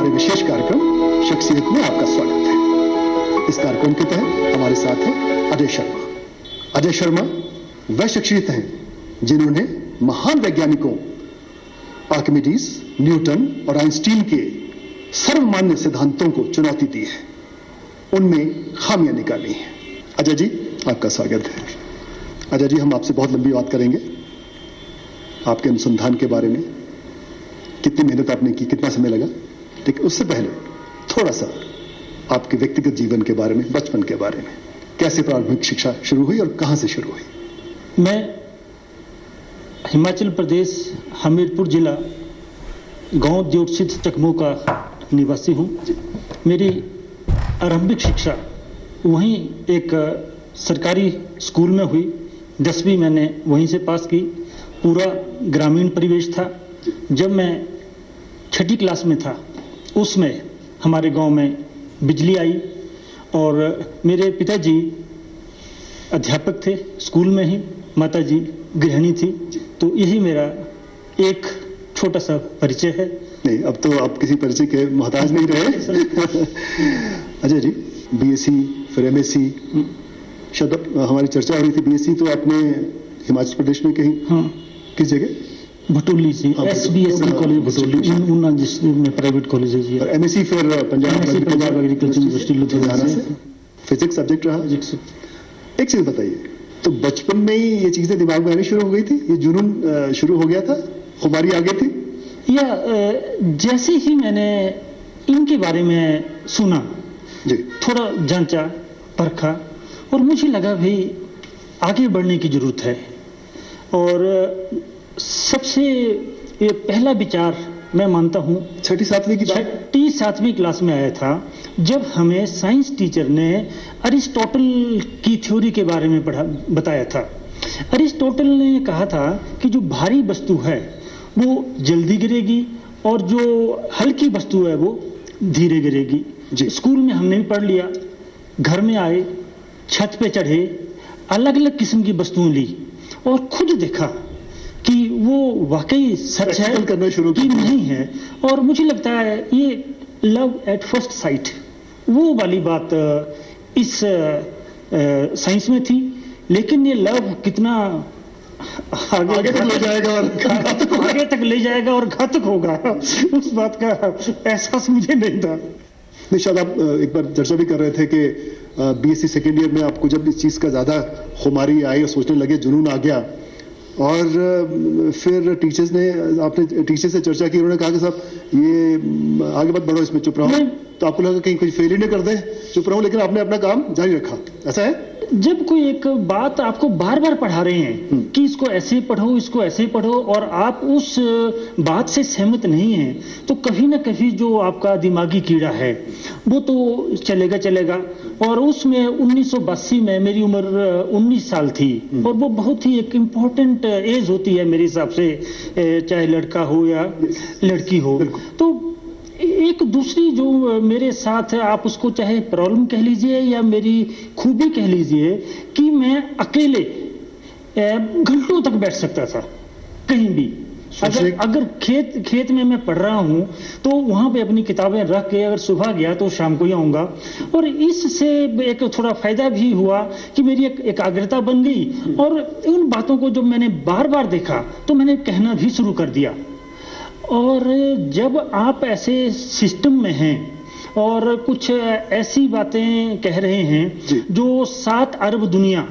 हमारे विशेष कार्यक्रम शख्सियत में आपका स्वागत है। इस कार्यक्रम के तहत हमारे साथ है अजय शर्मा। अजय शर्मा वह शख्सियत हैं जिन्होंने महान वैज्ञानिकों आर्किमिडीज, न्यूटन और आइंस्टीन के सर्वमान्य सिद्धांतों को चुनौती दी है, उनमें खामियां निकाली हैं। अजय जी, आपका स्वागत है। अजय जी, हम आपसे बहुत लंबी बात करेंगे, आपके अनुसंधान के बारे में, कितनी मेहनत आपने की, कितना समय लगा, लेकिन उससे पहले थोड़ा सा आपके व्यक्तिगत जीवन के बारे में, बचपन के बारे में, कैसे प्रारंभिक शिक्षा शुरू हुई और कहां से शुरू हुई? मैं हिमाचल प्रदेश हमीरपुर जिला गांव द्योटसित चकमो का निवासी हूं। मेरी आरंभिक शिक्षा वहीं एक सरकारी स्कूल में हुई। 10वीं मैंने वहीं से पास की। पूरा ग्रामीण परिवेश था। जब मैं 6ठी क्लास में था, उसमें हमारे गांव में बिजली आई और मेरे पिताजी अध्यापक थे स्कूल में ही, माताजी गृहिणी थी। तो यही मेरा एक छोटा सा परिचय है। नहीं, अब तो आप किसी परिचय के मोहताज नहीं रहे। अजय जी, बीएससी फिर एमएससी, शायद हमारी चर्चा हो रही थी बीएससी तो आपने हिमाचल प्रदेश में कहीं, हाँ, किस जगह? भटोली से, SBSC कॉलेज भटोली, ऊना जिसमें प्राइवेट कॉलेज है जी। और एमएससी फिर पंजाब एग्रीकल्चर यूनिवर्सिटी लुधियाना से। फिजिक्स सब्जेक्ट रहा। एक चीज बताइए, तो बचपन में ही ये चीजें दिमाग में आनी शुरू हो गई थी, ये जुनून शुरू हो गया था, खुमारी आ गई थी? या जैसे ही मैंने इनके बारे में सुना जी, थोड़ा जांचा परखा और मुझे लगा भाई आगे बढ़ने की जरूरत है। और सबसे ये पहला विचार मैं मानता हूँ 6ठी 7वीं की बात, 6ठी 7वीं क्लास में आया था, जब हमें साइंस टीचर ने अरिस्टोटल की थ्योरी के बारे में बताया था। अरिस्टोटल ने कहा था कि जो भारी वस्तु है वो जल्दी गिरेगी और जो हल्की वस्तु है वो धीरे गिरेगी। स्कूल में हमने भी पढ़ लिया, घर में आए, छत पे चढ़े, अलग अलग किस्म की वस्तुएं ली और खुद देखा कि वो वाकई सच है करना शुरू कि नहीं है। और मुझे लगता है ये लव एट फर्स्ट साइट वो वाली बात इस साइंस में थी। लेकिन ये लव कितना आगे तक ले जाएगा और आगे तक ले जाएगा और घातक होगा, उस बात का एहसास मुझे नहीं था। नहीं, शायद आप एक बार चर्चा भी कर रहे थे कि बीएससी सेकेंड ईयर में आपको जब इस चीज का ज्यादा खुमारी आई और सोचने लगे, जुनून आ गया, और फिर टीचर्स ने, आपने टीचर से चर्चा की, उन्होंने कहा कि साहब ये आगे मत बढ़ो, इसमें चुप रहो। तो आपको लगा कहीं कुछ फेल ही नहीं कर दे, चुप रहो, लेकिन आपने अपना काम जारी रखा, ऐसा है? जब कोई एक बात आपको बार बार पढ़ा रहे हैं कि इसको ऐसे पढ़ो, इसको ऐसे पढ़ो, और आप उस बात से सहमत नहीं हैं, तो कभी ना कभी जो आपका दिमागी कीड़ा है वो तो चलेगा। और उसमें 1982 में मेरी उम्र 19 साल थी और वो बहुत ही एक इम्पोर्टेंट एज होती है मेरे हिसाब से, चाहे लड़का हो या लड़की हो। तो एक दूसरी जो मेरे साथ, आप उसको चाहे प्रॉब्लम कह लीजिए या मेरी खूबी कह लीजिए, कि मैं अकेले घंटों तक बैठ सकता था कहीं भी। अगर खेत में मैं पढ़ रहा हूं तो वहां पे अपनी किताबें रख के अगर सुबह गया तो शाम को ही आऊंगा। और इससे एक थोड़ा फायदा भी हुआ कि मेरी एक एकाग्रता बन गई। और उन बातों को जब मैंने बार बार देखा तो मैंने कहना भी शुरू कर दिया। और जब आप ऐसे सिस्टम में हैं और कुछ ऐसी बातें कह रहे हैं जो 7 अरब दुनिया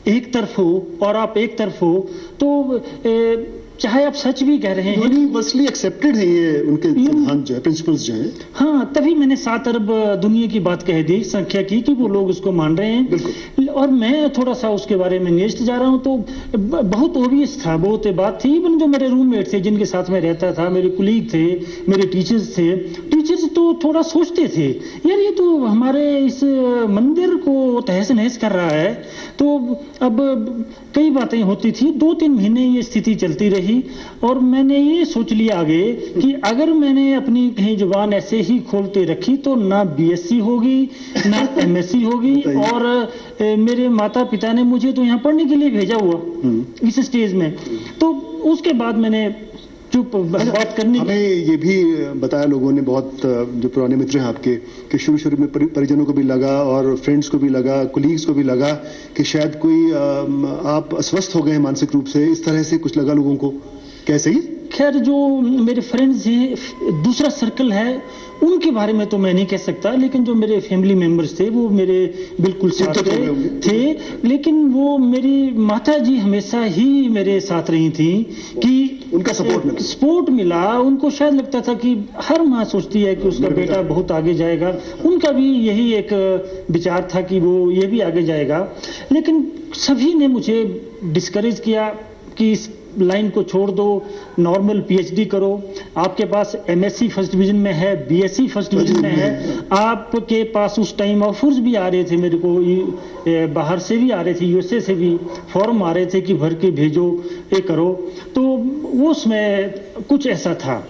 एक तरफ हो और आप एक तरफ हो, तो चाहे आप सच भी कह रहे हैं, यूनिवर्सली एक्सेप्टेड है ये उनके सिद्धांत जो है, प्रिंसिपल्स जो है। हाँ, तभी मैंने 7 अरब दुनिया की बात कह दी, संख्या की, कि वो लोग उसको मान रहे हैं। और मैं थोड़ा सा उसके बारे में नेस्ट जा रहा हूँ, तो बहुत ओबियस था, बहुत बात थी। इवन जो मेरे रूममेट थे, जिनके साथ में रहता था, मेरे कुलीग थे, मेरे टीचर्स थे, टीचर्स तो थोड़ा सोचते थे, यार ये तो हमारे इस मंदिर को तहस नहस कर रहा है। तो अब कई बातें होती थी। 2-3 महीने ये स्थिति चलती रही और मैंने ये सोच लिया आगे कि अगर मैंने अपनी कहीं जुबान ऐसे ही खोलते रखी तो ना बीएससी होगी ना एमएससी होगी। और मेरे माता पिता ने मुझे तो यहाँ पढ़ने के लिए भेजा हुआ इस स्टेज में। तो उसके बाद मैंने चुप बात करनी। हमें ये भी बताया लोगों ने, बहुत जो पुराने मित्र हैं आपके, कि शुरू में परिजनों को भी लगा और फ्रेंड्स को भी लगा, कोलीग्स को भी लगा कि शायद कोई आप अस्वस्थ हो गए हैं मानसिक रूप से, इस तरह से कुछ लगा लोगों को। कैसे ही? खैर, जो मेरे फ्रेंड्स हैं, दूसरा सर्कल है, उनके बारे में तो मैं नहीं कह सकता, लेकिन जो मेरे फैमिली मेंबर्स थे वो मेरे बिल्कुल साथ थे। लेकिन वो मेरी माता जी हमेशा ही मेरे साथ रही थी कि उनका सपोर्ट मिला। उनको शायद लगता था कि हर माँ सोचती है कि उसका बेटा बहुत आगे जाएगा, उनका भी यही एक विचार था कि वो ये भी आगे जाएगा। लेकिन सभी ने मुझे डिस्करेज किया कि इस लाइन को छोड़ दो, नॉर्मल पीएचडी करो, आपके पास एमएससी फर्स्ट डिवीजन में है, बीएससी फर्स्ट डिवीजन में है, आपके पास उस टाइम ऑफर्स भी आ रहे थे मेरे को, बाहर से भी आ रहे थे, यूएसए से भी फॉर्म आ रहे थे कि भर के भेजो, ये करो। तो उसमें कुछ ऐसा था,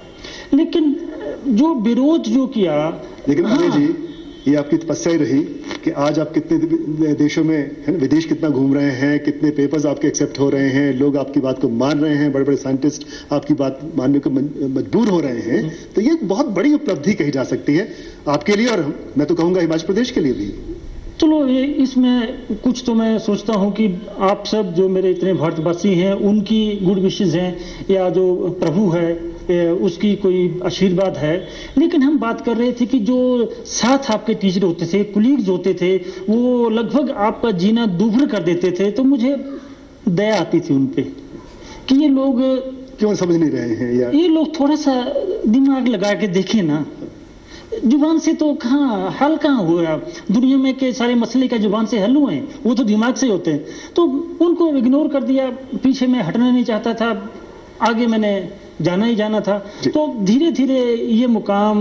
लेकिन जो विरोध जो किया। लेकिन अजय जी, ये आपकी तपस्या ही रही कि आज आप कितने देशों में, है ना, विदेश कितना घूम रहे हैं, कितने पेपर्स आपके एक्सेप्ट हो रहे हैं, लोग आपकी बात को मान रहे हैं, बड़े बड़े साइंटिस्ट आपकी बात मानने को मजबूर हो रहे हैं। तो ये बहुत बड़ी उपलब्धि कही जा सकती है आपके लिए, और मैं तो कहूंगा हिमाचल प्रदेश के लिए भी। चलो, ये इसमें कुछ तो मैं सोचता हूं कि आप सब जो मेरे इतने भारतवासी हैं उनकी गुड विशेस हैं, या जो प्रभु है उसकी कोई आशीर्वाद है। लेकिन हम बात कर रहे थे कि जो साथ आपके टीचर होते थे, कुलीग्स होते थे, वो लगभग आपका जीना दूभर कर देते थे। तो मुझे दया आती थी उन पे कि ये लोग क्यों समझ नहीं रहे हैं, या ये लोग थोड़ा सा दिमाग लगा के देखें ना। जुबान से तो कहाँ हल कहाँ हुआ, दुनिया में के सारे मसले का जुबान से हल हुए हैं, वो तो दिमाग से होते हैं। तो उनको इग्नोर कर दिया, पीछे मैं हटना नहीं चाहता था, आगे मैंने जाना ही जाना था। तो धीरे धीरे ये मुकाम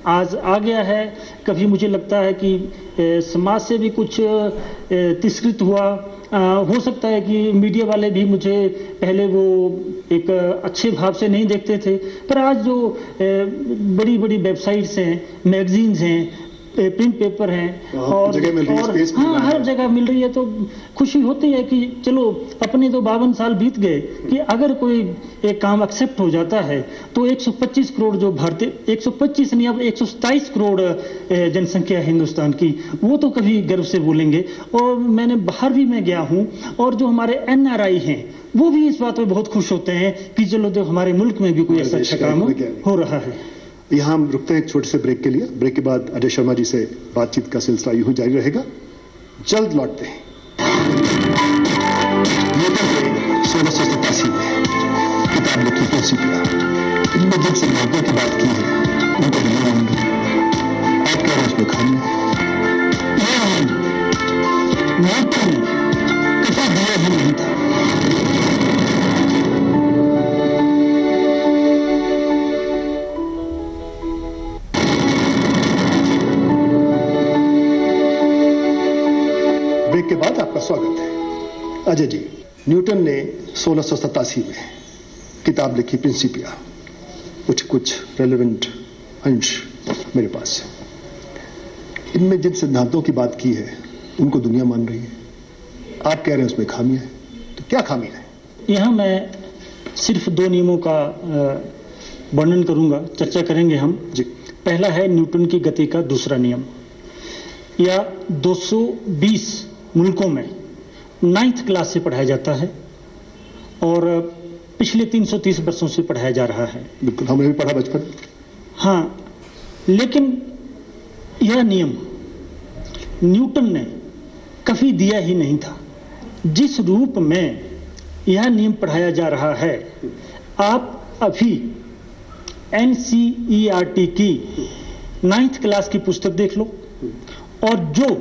आज आ गया है। कभी मुझे लगता है कि समाज से भी कुछ तिरस्कृत हुआ, हो सकता है कि मीडिया वाले भी मुझे पहले वो एक अच्छे भाव से नहीं देखते थे, पर आज जो बड़ी बड़ी वेबसाइट्स हैं, मैगजीन्स हैं, प्रिंट पेपर हैं, और हाँ, हर जगह मिल रही है, तो खुशी होती है कि चलो अपने तो 52 साल बीत गए कि अगर कोई एक काम एक्सेप्ट हो जाता है तो 125 करोड़ जो भारतीय, 125 नहीं, अब 127 करोड़ जनसंख्या हिंदुस्तान की, वो तो कभी गर्व से बोलेंगे। और मैंने बाहर भी मैं गया हूँ, और जो हमारे एनआरआई हैं वो भी इस बात पर बहुत खुश होते हैं कि चलो तो हमारे मुल्क में भी कोई ऐसा अच्छा काम हो रहा है। यहाँ हम रुकते हैं एक छोटे से ब्रेक के लिए। ब्रेक के बाद अजय शर्मा जी से बातचीत का सिलसिला यूं ही जारी रहेगा, जल्द लौटते हैं। 1687 में किताब लिखी प्रिंसिपिया, इनमें जिन सिद्धांतों की बात की है उनको नहीं मानेंगे, आप कह रहे हैं उसमें खामी कभी दिया ही नहीं था। के बाद आपका स्वागत है। अजय जी, न्यूटन ने 1687 में किताब लिखी प्रिंसिपिया, कुछ रेलेवेंट अंश मेरे पास है। इनमें जिन सिद्धांतों की बात की है उनको दुनिया मान रही है, आप कह रहे हैं उसमें खामियां हैं, तो क्या खामियां हैं? यहां मैं सिर्फ 2 नियमों का वर्णन करूंगा, चर्चा करेंगे हम जी। पहला है न्यूटन की गति का दूसरा नियम, या 220 मुल्कों में 9th क्लास से पढ़ाया जाता है और पिछले 330 वर्षों से पढ़ाया जा रहा है। बिल्कुल, हमने भी पढ़ा बचपन। हाँ, लेकिन यह नियम न्यूटन ने कभी दिया ही नहीं था। जिस रूप में यह नियम पढ़ाया जा रहा है, आप अभी NCERT की 9th क्लास की पुस्तक देख लो, और जो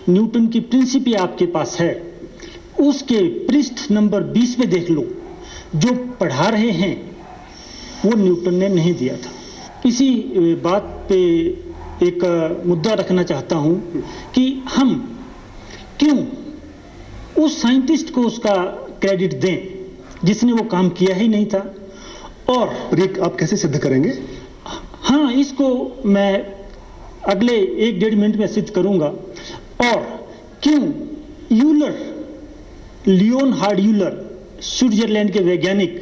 न्यूटन की प्रिंसिपिया आपके पास है उसके पृष्ठ नंबर 20 पे देख लो। जो पढ़ा रहे हैं वो न्यूटन ने नहीं दिया था। इसी बात पे एक मुद्दा रखना चाहता हूं कि हम क्यों उस साइंटिस्ट को उसका क्रेडिट दें जिसने वो काम किया ही नहीं था। और आप कैसे सिद्ध करेंगे? हाँ, इसको मैं अगले 1-1.5 मिनट में सिद्ध करूंगा। और क्यों यूलर, लियोनहार्ड यूलर, स्विट्जरलैंड के वैज्ञानिक,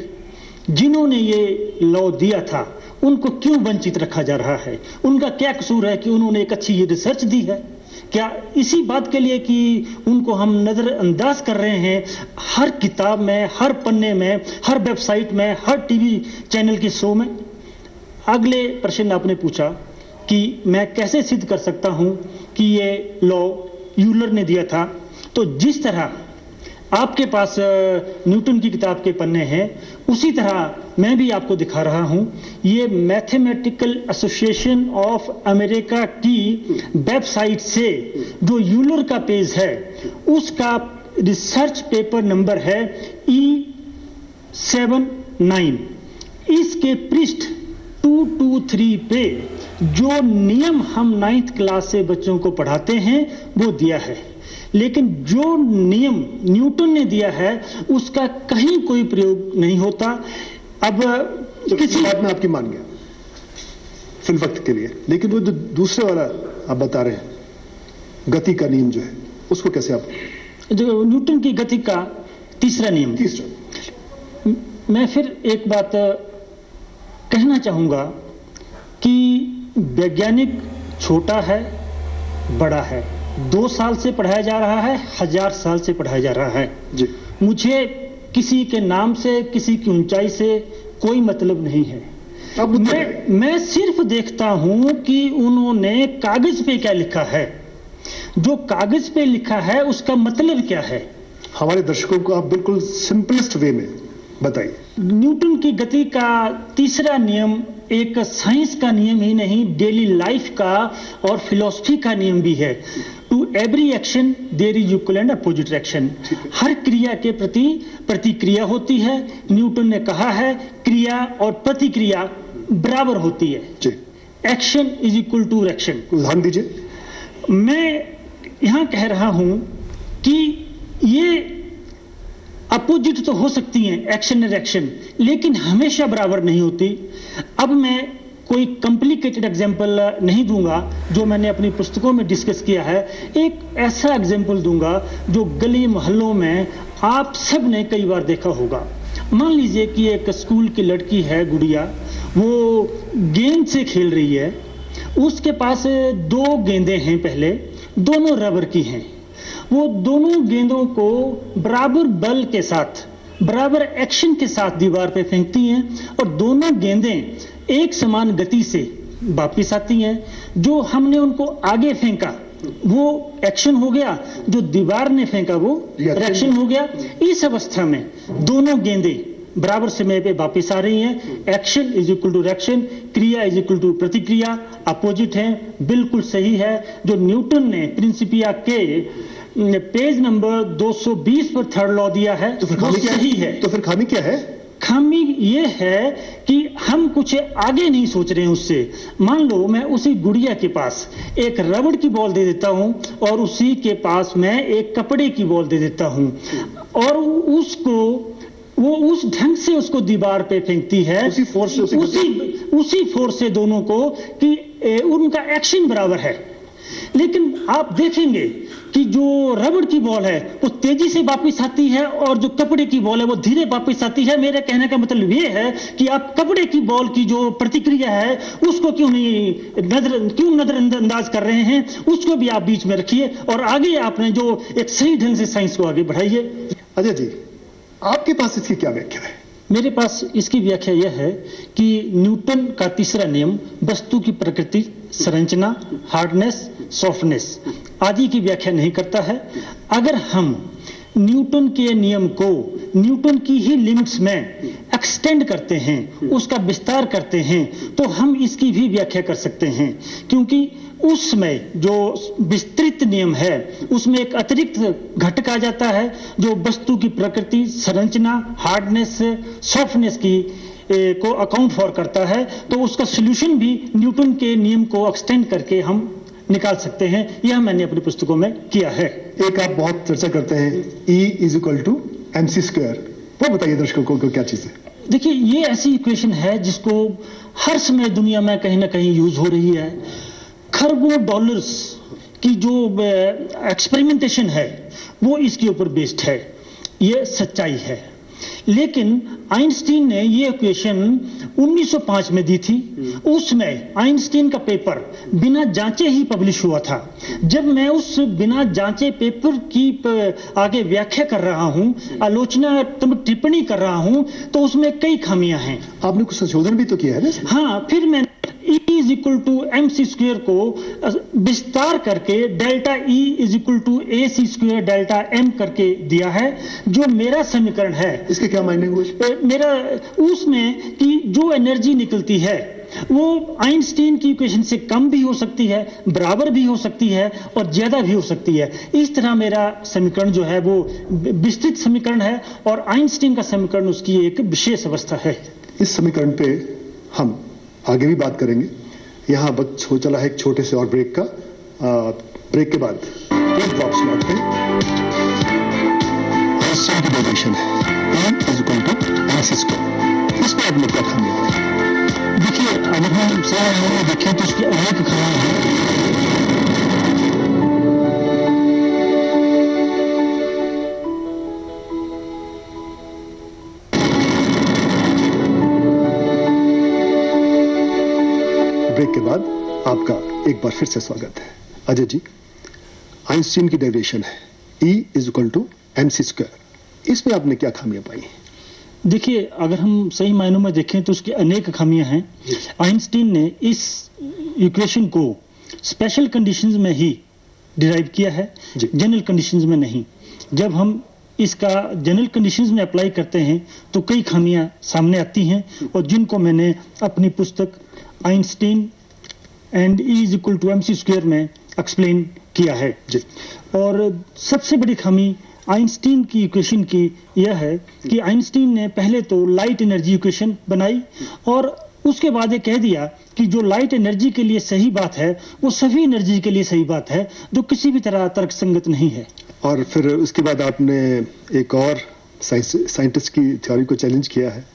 जिन्होंने ये लॉ दिया था उनको क्यों वंचित रखा जा रहा है? उनका क्या कसूर है कि उन्होंने एक अच्छी ये रिसर्च दी है? क्या इसी बात के लिए कि उनको हम नजरअंदाज कर रहे हैं हर किताब में, हर पन्ने में, हर वेबसाइट में, हर टीवी चैनल के शो में? अगले प्रश्न आपने पूछा कि मैं कैसे सिद्ध कर सकता हूं कि ये लॉ यूलर ने दिया था। तो जिस तरह आपके पास न्यूटन की किताब के पन्ने हैं, उसी तरह मैं भी आपको दिखा रहा हूं। ये मैथमेटिकल एसोसिएशन ऑफ अमेरिका की वेबसाइट से जो यूलर का पेज है, उसका रिसर्च पेपर नंबर है E79। इसके पृष्ठ 223 पे जो नियम हम 9th क्लास से बच्चों को पढ़ाते हैं वो दिया है, लेकिन जो नियम न्यूटन ने दिया है उसका कहीं कोई प्रयोग नहीं होता। अब किसी बात में आपकी मान गया फिल वक्त के लिए, लेकिन वो जो दूसरे वाला आप बता रहे हैं गति का नियम जो है, उसको कैसे आप? जो न्यूटन की गति का तीसरा नियम, मैं फिर एक बात कहना चाहूंगा कि वैज्ञानिक छोटा है, बड़ा है, 2 साल से पढ़ाया जा रहा है, 1000 साल से पढ़ाया जा रहा है जी। मुझे किसी के नाम से, किसी की ऊंचाई से कोई मतलब नहीं है। मैं सिर्फ देखता हूं कि उन्होंने कागज पे क्या लिखा है। जो कागज पे लिखा है उसका मतलब क्या है? हमारे दर्शकों को आप बिल्कुल सिंपलेस्ट वे में बताइए। न्यूटन की गति का तीसरा नियम एक साइंस का नियम ही नहीं, डेली लाइफ का और फिलॉसफी का नियम भी है। To every action there is equal and opposite reaction. हर क्रिया के प्रति प्रतिक्रिया होती है। न्यूटन ने कहा है क्रिया और प्रतिक्रिया बराबर होती है। Action is equal to reaction. उदाहरण दीजिए। मैं यहां कह रहा हूं कि ये अपोजिट तो हो सकती हैं, एक्शन और रिएक्शन, लेकिन हमेशा बराबर नहीं होती। अब मैं कोई कॉम्प्लिकेटेड एग्जांपल नहीं दूंगा जो मैंने अपनी पुस्तकों में डिस्कस किया है। एक ऐसा एग्जांपल दूंगा जो गली मोहल्लों में आप सब ने कई बार देखा होगा। मान लीजिए कि एक स्कूल की लड़की है, गुड़िया, वो गेंद से खेल रही है। उसके पास 2 गेंदें हैं, पहले दोनों रबर की हैं। वो दोनों गेंदों को बराबर बल के साथ, बराबर एक्शन के साथ दीवार पे फेंकती हैं और दोनों गेंदें एक समान गति से वापस आती हैं। जो हमने उनको आगे फेंका वो एक्शन हो गया, जो दीवार ने फेंका वो रिएक्शन हो गया। इस अवस्था में दोनों गेंदें बराबर समय पे वापस आ रही हैं। Action is equal to reaction, क्रिया इज इक्वल टू प्रतिक्रिया, अपोजिट है, बिल्कुल सही है। जो न्यूटन ने प्रिंसिपिया के पेज नंबर 220 पर थर्ड लॉ दिया है तो फिर खामी क्या सही है। तो फिर खामी क्या है? खामी ये है कि हम कुछ आगे नहीं सोच रहे हैं उससे। मान लो मैं उसी गुड़िया के पास एक रबड़ की बॉल दे देता हूं और उसी के पास मैं एक कपड़े की बॉल दे देता हूं और उसको वो उस ढंग से उसको दीवार पे फेंकती है, उसी फोर्स से दोनों को कि उनका एक्शन बराबर है। लेकिन आप देखेंगे कि जो रबड़ की बॉल है वो तेजी से वापस आती है और जो कपड़े की बॉल है वो धीरे वापस आती है। मेरे कहने का मतलब ये है कि आप कपड़े की बॉल की जो प्रतिक्रिया है उसको क्यों नजरअंदाज कर रहे हैं, उसको भी आप बीच में रखिए और आगे आपने जो एक सही ढंग से साइंस को आगे बढ़ाइए। अजय जी, आपके पास इसकी क्या व्याख्या है? मेरे पास इसकी व्याख्या यह है कि न्यूटन का तीसरा नियम वस्तु की प्रकृति, संरचना, हार्डनेस, सॉफ्टनेस आदि की व्याख्या नहीं करता है। अगर हम न्यूटन के नियम को न्यूटन की ही लिमिट्स में एक्सटेंड करते हैं, उसका विस्तार करते हैं, तो हम इसकी भी व्याख्या कर सकते हैं। क्योंकि उसमें जो विस्तृत नियम है उसमें एक अतिरिक्त घटक आ जाता है जो वस्तु की प्रकृति, संरचना, हार्डनेस, सॉफ्टनेस की को अकाउंट फॉर करता है। तो उसका सोल्यूशन भी न्यूटन के नियम को एक्सटेंड करके हम निकाल सकते हैं। यह मैंने अपनी पुस्तकों में किया है। एक आप बहुत चर्चा करते हैं E = mc², वो बताइए दर्शकों को क्या चीज है? देखिए, ये ऐसी इक्वेशन है जिसको हर समय दुनिया में कहीं ना कहीं यूज हो रही है। खरबों डॉलर्स की जो एक्सपेरिमेंटेशन है वो इसके ऊपर बेस्ड है। ये सच्चाई है। लेकिन आइंस्टीन ने ये इक्वेशन 1905 में दी थी। उसमें आइंस्टीन का पेपर बिना जांचे ही पब्लिश हुआ था। जब मैं उस बिना जांचे पेपर की आगे व्याख्या कर रहा हूं, आलोचनात्मक टिप्पणी कर रहा हूं, तो उसमें कई खामियां हैं। आपने कुछ संशोधन भी तो किया है ना? हाँ, फिर मैंने E is equal to M C square को विस्तार करके delta E is equal to A C square delta M करके दिया है, जो मेरा समीकरण है। इसके क्या मायने हुए? मेरा उसमें कि जो एनर्जी निकलती है वो आइंस्टीन की इक्वेशन से कम भी हो सकती है, बराबर भी हो सकती है और ज्यादा भी हो सकती है। इस तरह मेरा समीकरण जो है वो विस्तृत समीकरण है और आइंस्टीन का समीकरण उसकी एक विशेष अवस्था है। इस समीकरण पे हम आगे भी बात करेंगे। यहां वक्त हो चला है एक छोटे से और ब्रेक का। ब्रेक के बाद एक ड्रॉप स्लॉट पे आइंस्टाइन की डेरिवेशन है E is equal to mc square. इसमें आपने क्या खामियां हैं? देखिए, अगर हम सही देखें तो उसकी अनेक खामियां हैं। ब्रेक के बाद आपका एक बार फिर से स्वागत है। अजय जी, आइंस्टीन की डेरिवेशन है E is equal to mc square. इसमें आपने क्या खामियां पाई? देखिए, अगर हम सही मायनों में देखें तो उसकी अनेक खामियां हैं। आइंस्टीन ने इस इक्वेशन को स्पेशल कंडीशंस में ही डिराइव किया है, जनरल कंडीशंस में नहीं। जब हम इसका जनरल कंडीशंस में अप्लाई करते हैं तो कई खामियां सामने आती हैं और जिनको मैंने अपनी पुस्तक Einstein and E is equal to mc square में एक्सप्लेन किया है। और सबसे बड़ी खामी आइंस्टीन की इक्वेशन की यह है कि आइंस्टीन ने पहले तो लाइट एनर्जी इक्वेशन बनाई और उसके बाद ये कह दिया कि जो लाइट एनर्जी के लिए सही बात है वो सभी एनर्जी के लिए सही बात है, जो किसी भी तरह तर्कसंगत नहीं है। और फिर उसके बाद आपने एक और साइंटिस्ट की थ्योरी को चैलेंज किया है।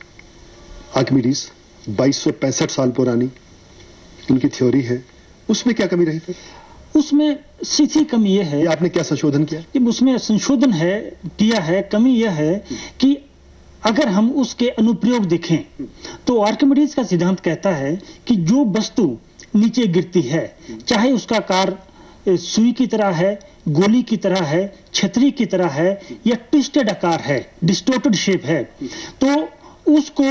आर्किमिडीज 2265 साल पुरानी उनकी थ्योरी है, उसमें क्या कमी रही फिर? उसमें सीधी कमी यह है, आपने क्या संशोधन किया? कि उसमें संशोधन किया है। कमी यह है कि अगर हम उसके अनुप्रयोग देखें तो आर्किमिडीज का सिद्धांत कहता है कि जो वस्तु नीचे गिरती है, चाहे उसका आकार सुई की तरह है, गोली की तरह है, छतरी की तरह है या ट्विस्टेड आकार है, डिस्टोर्टेड शेप है, तो उसको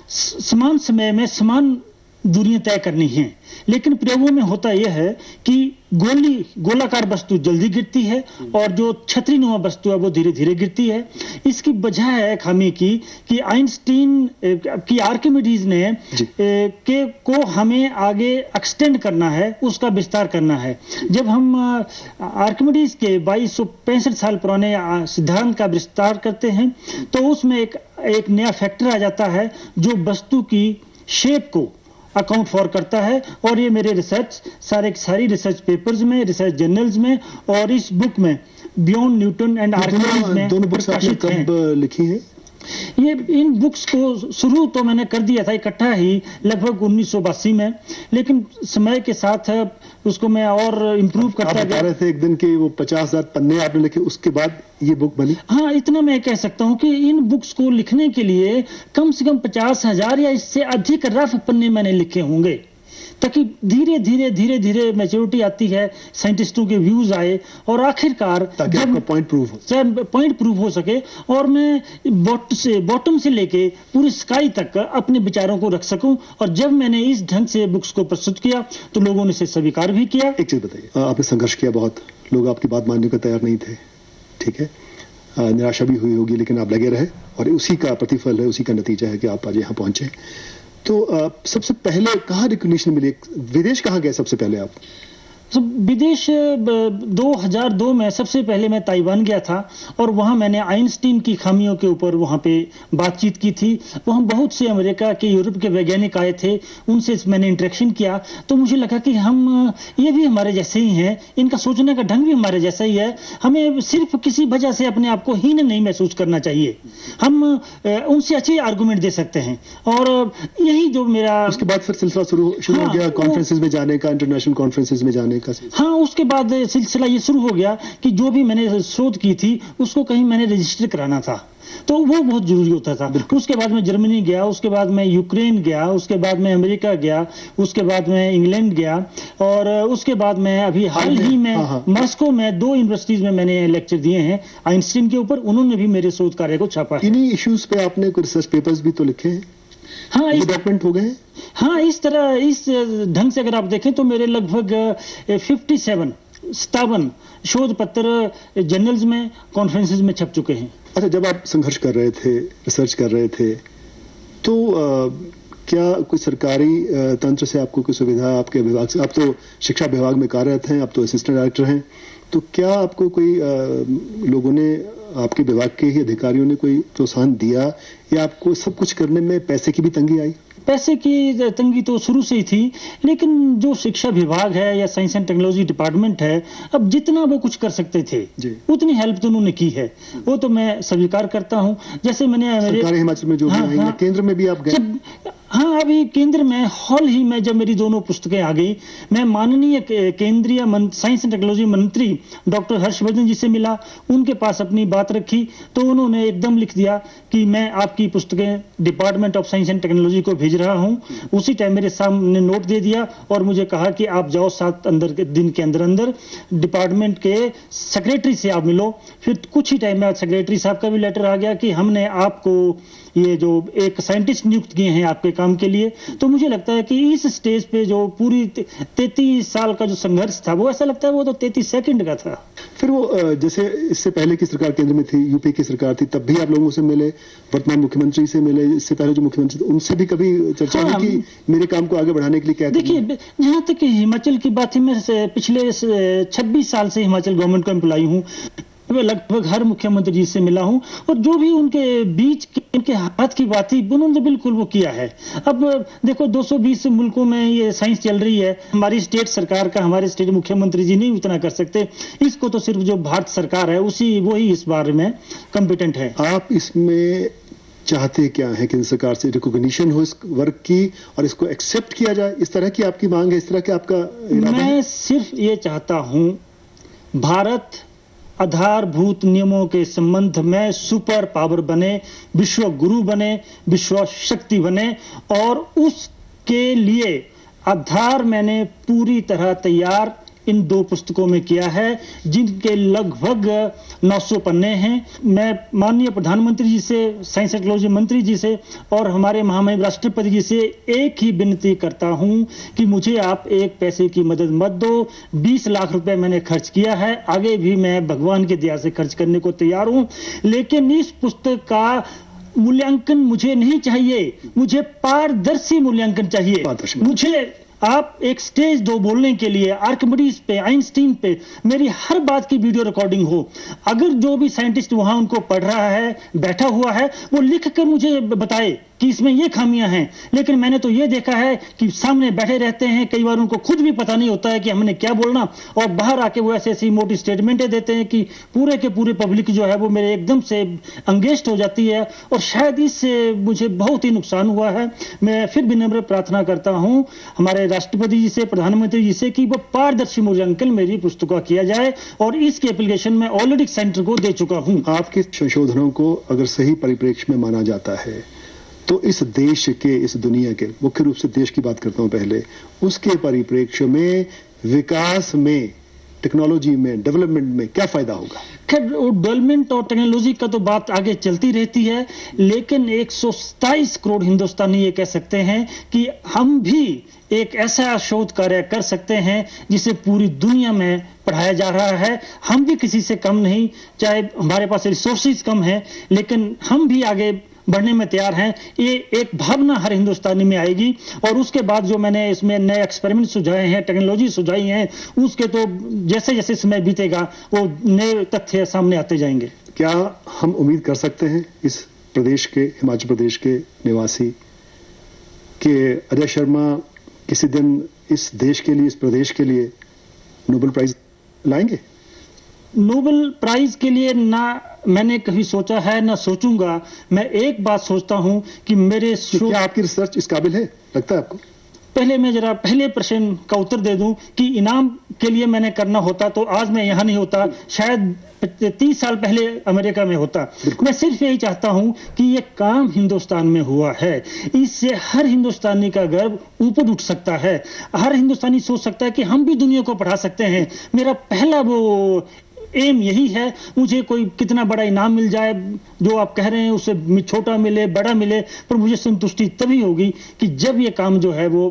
समान समय में समान दूरियां तय करनी है। लेकिन प्रयोगों में होता यह है कि गोलाकार वस्तु जल्दी गिरती है और जो छतरीनुमा वस्तु है वो धीरे धीरे गिरती है। इसकी वजह है खामी की कि आइंस्टीन की आर्किमिडीज ने को हमें आगे एक्सटेंड करना है, उसका विस्तार करना है। जब हम आर्किमिडीज के 2265 साल पुराने सिद्धांत का विस्तार करते हैं तो उसमें एक नया फैक्टर आ जाता है जो वस्तु की शेप को अकाउंट फॉर करता है। और ये मेरे सारी रिसर्च पेपर्स में, रिसर्च जर्नल्स में और इस बुक में बियॉन्ड न्यूटन एंड आर्किमिडीज में दोनों बुक्स आपने कब लिखी हैं? ये इन बुक्स को शुरू तो मैंने कर दिया था इकट्ठा ही लगभग 1982 में, लेकिन समय के साथ उसको मैं और इम्प्रूव करता गया। आप बता रहे थे एक दिन कि वो 50,000 पन्ने आपने लिखे, उसके बाद ये बुक बनी? हाँ, इतना मैं कह सकता हूँ कि इन बुक्स को लिखने के लिए कम से कम 50,000 या इससे अधिक रफ पन्ने मैंने लिखे होंगे, ताकि धीरे धीरे मैच्योरिटी आती है, साइंटिस्टों के व्यूज आए और आखिरकार जब पॉइंट प्रूव हो सके और मैं बॉटम से लेके पूरी स्काई तक अपने विचारों को रख सकूं। और जब मैंने इस ढंग से बुक्स को प्रस्तुत किया तो लोगों ने इसे स्वीकार भी किया। एक चीज बताइए, आपने संघर्ष किया बहुत, लोग आपकी बात मानने को तैयार नहीं थे, ठीक है, निराशा भी हुई होगी, लेकिन आप लगे रहे और उसी का प्रतिफल है, उसी का नतीजा है कि आप आज यहाँ पहुंचे। तो सबसे पहले कहाँ रिकॉग्निशन मिली? विदेश कहाँ गए सबसे पहले आप? विदेश 2002 में सबसे पहले मैं ताइवान गया था और वहां मैंने आइंस्टीन की खामियों के ऊपर वहां पे बातचीत की थी। वहां बहुत से अमेरिका के, यूरोप के वैज्ञानिक आए थे, उनसे मैंने इंटरेक्शन किया तो मुझे लगा कि ये भी हमारे जैसे ही हैं, इनका सोचने का ढंग भी हमारे जैसा ही है। हमें सिर्फ किसी वजह से अपने आप को हीन नहीं महसूस करना चाहिए, हम उनसे अच्छे आर्गूमेंट दे सकते हैं। और यही जो मेरा उसके बाद फिर सिलसिला शुरू हो गया, कॉन्फ्रेंसेज में जाने का, इंटरनेशनल कॉन्फ्रेंसेज में जाने का। हाँ, उसके बाद सिलसिला ये शुरू हो गया कि जो भी मैंने शोध की थी उसको कहीं मैंने रजिस्टर कराना था। तो वो बहुत जरूरी होता था। उसके बाद मैं जर्मनी गया, उसके बाद मैं यूक्रेन गया, उसके बाद मैं अमेरिका गया, उसके बाद मैं इंग्लैंड गया, और उसके बाद मैं अभी हाल ही में मॉस्को में 2 यूनिवर्सिटीज में मैंने लेक्चर दिए हैं आइंस्टीन के ऊपर। उन्होंने भी मेरे शोध कार्य को छापा है। इन्हीं इश्यूज पे आपने कुछ रिसर्च पेपर्स भी तो लिखे हैं? हाँ, इस डॉक्यूमेंट हो गए। हाँ, इस तरह, इस ढंग से अगर आप देखें तो मेरे लगभग 57 शोध पत्र जर्नल्स में, कॉन्फ्रेंसेस में छप चुके हैं। अच्छा, जब आप संघर्ष कर रहे थे, रिसर्च कर रहे थे, तो क्या कोई सरकारी तंत्र से आपको कोई सुविधा, आपके विभाग से, आप तो शिक्षा विभाग में कार्यरत हैं, आप तो असिस्टेंट डायरेक्टर हैं, तो क्या आपको कोई लोगों ने, आपके विभाग के ही अधिकारियों ने कोई प्रोत्साहन दिया, या आपको सब कुछ करने में पैसे की भी तंगी आई? पैसे की तंगी तो शुरू से ही थी, लेकिन जो शिक्षा विभाग है या साइंस एंड टेक्नोलॉजी डिपार्टमेंट है, अब जितना वो कुछ कर सकते थे उतनी हेल्प तो उन्होंने की है, वो तो मैं स्वीकार करता हूं। जैसे मैंने सरकारी हिमाचल में जो भी आई, केंद्र में भी आप गए? हाँ, अभी केंद्र में हाल ही में जब मेरी दोनों पुस्तकें आ गई, मैं माननीय केंद्रीय साइंस एंड टेक्नोलॉजी मंत्री डॉक्टर हर्षवर्धन जी से मिला, उनके पास अपनी बात रखी, तो उन्होंने एकदम लिख दिया कि मैं आपकी पुस्तकें department of science and technology को भेज रहा हूं। उसी टाइम मेरे सामने नोट दे दिया और मुझे कहा कि आप जाओ 7 दिन के अंदर अंदर डिपार्टमेंट के सेक्रेटरी से आप मिलो। फिर कुछ ही टाइम में सेक्रेटरी साहब का भी लेटर आ गया कि हमने आपको ये जो एक साइंटिस्ट नियुक्त किए हैं आपके काम के लिए। तो मुझे लगता है कि इस स्टेज पे जो पूरी 33 साल का जो संघर्ष था, वो ऐसा लगता है वो तो 33 सेकंड का था। फिर वो जैसे इससे पहले की सरकार केंद्र में थी, यूपी की सरकार थी, तब भी आप लोगों से मिले, वर्तमान मुख्यमंत्री से मिले, इससे पहले जो मुख्यमंत्री थे उनसे भी कभी चर्चा हुई कि मेरे काम को आगे बढ़ाने के लिए क्या? देखिए, जहां तक हिमाचल की बात है, मैं पिछले 26 साल से हिमाचल गवर्नमेंट का एम्प्लॉई हूँ। मैं लगभग हर मुख्यमंत्री जी से मिला हूं, और जो भी उनके बीच उनके हाथ की बात थी उन्होंने बिल्कुल वो किया है। अब देखो, 220 मुल्कों में ये साइंस चल रही है, हमारी स्टेट सरकार का, हमारे स्टेट मुख्यमंत्री जी नहीं उतना कर सकते, इसको तो सिर्फ जो भारत सरकार है वही इस बारे में कॉम्पिटेंट है। आप इसमें चाहते क्या है कि सरकार से रिकॉग्निशन हो इस वर्क की और इसको एक्सेप्ट किया जाए, इस तरह की आपकी मांग है, इस तरह की आपका इरादा है? मैं सिर्फ ये चाहता हूं, भारत आधारभूत नियमों के संबंध में सुपर पावर बने, विश्व गुरु बने, विश्व शक्ति बने, और उसके लिए आधार मैंने पूरी तरह तैयार इन 2 पुस्तकों में किया है, जिनके लगभग 900 पन्ने हैं। मैं माननीय प्रधानमंत्री जी से, साइंस एंड टेक्नोलॉजी मंत्री जी से और हमारे महामहिम राष्ट्रपति जी से एक ही विनती करता हूं कि मुझे आप एक पैसे की मदद मत दो। 20 लाख रुपए मैंने खर्च किया है, आगे भी मैं भगवान की दया से खर्च करने को तैयार हूं, लेकिन इस पुस्तक का मूल्यांकन मुझे नहीं चाहिए, मुझे पारदर्शी मूल्यांकन चाहिए। मुझे आप एक स्टेज दो बोलने के लिए, आर्किमिडीज पे, आइंस्टीन पे मेरी हर बात की वीडियो रिकॉर्डिंग हो। अगर जो भी साइंटिस्ट वहां उनको पढ़ रहा है, बैठा हुआ है, वो लिख कर मुझे बताए कि इसमें ये खामियां हैं। लेकिन मैंने तो ये देखा है कि सामने बैठे रहते हैं, कई बार उनको खुद भी पता नहीं होता है कि हमने क्या बोलना, और बाहर आके वो ऐसी मोटी स्टेटमेंटें देते हैं कि पूरे के पूरे पब्लिक जो है वो मेरे एकदम से अंगेस्ट हो जाती है, और शायद इससे मुझे बहुत ही नुकसान हुआ है। मैं फिर विनम्र प्रार्थना करता हूं हमारे राष्ट्रपति जी से, प्रधानमंत्री जी से, कि वो पारदर्शी मूल्यांकन मेरी पुस्तक का किया जाए, और इसकी एप्लीकेशन मैं ऑलरेडी सेंटर को दे चुका हूं। आपके संशोधनों को अगर सही परिप्रेक्ष्य में माना जाता है तो इस देश के, इस दुनिया के, मुख्य रूप से देश की बात करता हूं पहले, उसके परिप्रेक्ष्य में, विकास में, टेक्नोलॉजी में, डेवलपमेंट में क्या फायदा होगा? खैर, डेवलपमेंट और टेक्नोलॉजी का तो बात आगे चलती रहती है, लेकिन 127 करोड़ हिंदुस्तानी ये कह सकते हैं कि हम भी एक ऐसा शोध कार्य कर सकते हैं जिसे पूरी दुनिया में पढ़ाया जा रहा है। हम भी किसी से कम नहीं, चाहे हमारे पास रिसोर्सेज कम है, लेकिन हम भी आगे बढ़ने में तैयार हैं। ये एक भावना हर हिंदुस्तानी में आएगी, और उसके बाद जो मैंने इसमें नए एक्सपेरिमेंट सुझाए हैं, टेक्नोलॉजी सुझाई हैं, उसके तो जैसे जैसे समय बीतेगा वो नए तथ्य सामने आते जाएंगे। क्या हम उम्मीद कर सकते हैं इस प्रदेश के, हिमाचल प्रदेश के निवासी, कि अजय शर्मा किसी दिन इस देश के लिए, इस प्रदेश के लिए नोबेल प्राइज लाएंगे? नोबेल प्राइज के लिए ना मैंने कभी सोचा है, ना सोचूंगा। मैं एक बात सोचता हूं कि मेरे क्या आपकी रिसर्च इस काबिल है, लगता है आपको? पहले मैं जरा पहले प्रश्न का उत्तर दे दूं कि इनाम के लिए मैंने करना होता तो आज मैं यहाँ नहीं होता, शायद 30 साल पहले अमेरिका में होता। मैं सिर्फ यही चाहता हूं कि ये काम हिंदुस्तान में हुआ है, इससे हर हिंदुस्तानी का गर्व ऊपर उठ सकता है। हर हिंदुस्तानी सोच सकता है कि हम भी दुनिया को पढ़ा सकते हैं। मेरा पहला वो एम यही है। मुझे कोई कितना बड़ा इनाम मिल जाए, जो आप कह रहे हैं उसे छोटा मिले बड़ा मिले, पर मुझे संतुष्टि तभी होगी कि जब ये काम जो है वो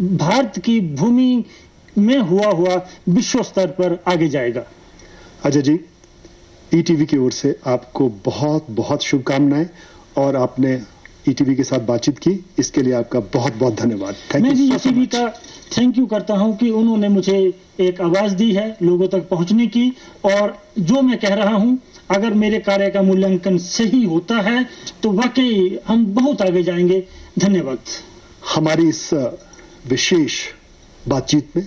भारत की भूमि में हुआ विश्व स्तर पर आगे जाएगा। अजय जी, ईटीवी की ओर से आपको बहुत बहुत शुभकामनाएं, और आपने ईटीवी के साथ बातचीत की, इसके लिए आपका बहुत बहुत धन्यवाद। मैं भी ईटीवी का थैंक यू करता हूं कि उन्होंने मुझे एक आवाज दी है लोगों तक पहुंचने की, और जो मैं कह रहा हूं अगर मेरे कार्य का मूल्यांकन सही होता है तो वाकई हम बहुत आगे जाएंगे। धन्यवाद। हमारी इस विशेष बातचीत में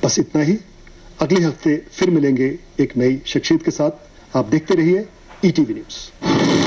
बस इतना ही। अगले हफ्ते फिर मिलेंगे एक नई शख्सियत के साथ। आप देखते रहिए ईटीवी न्यूज़।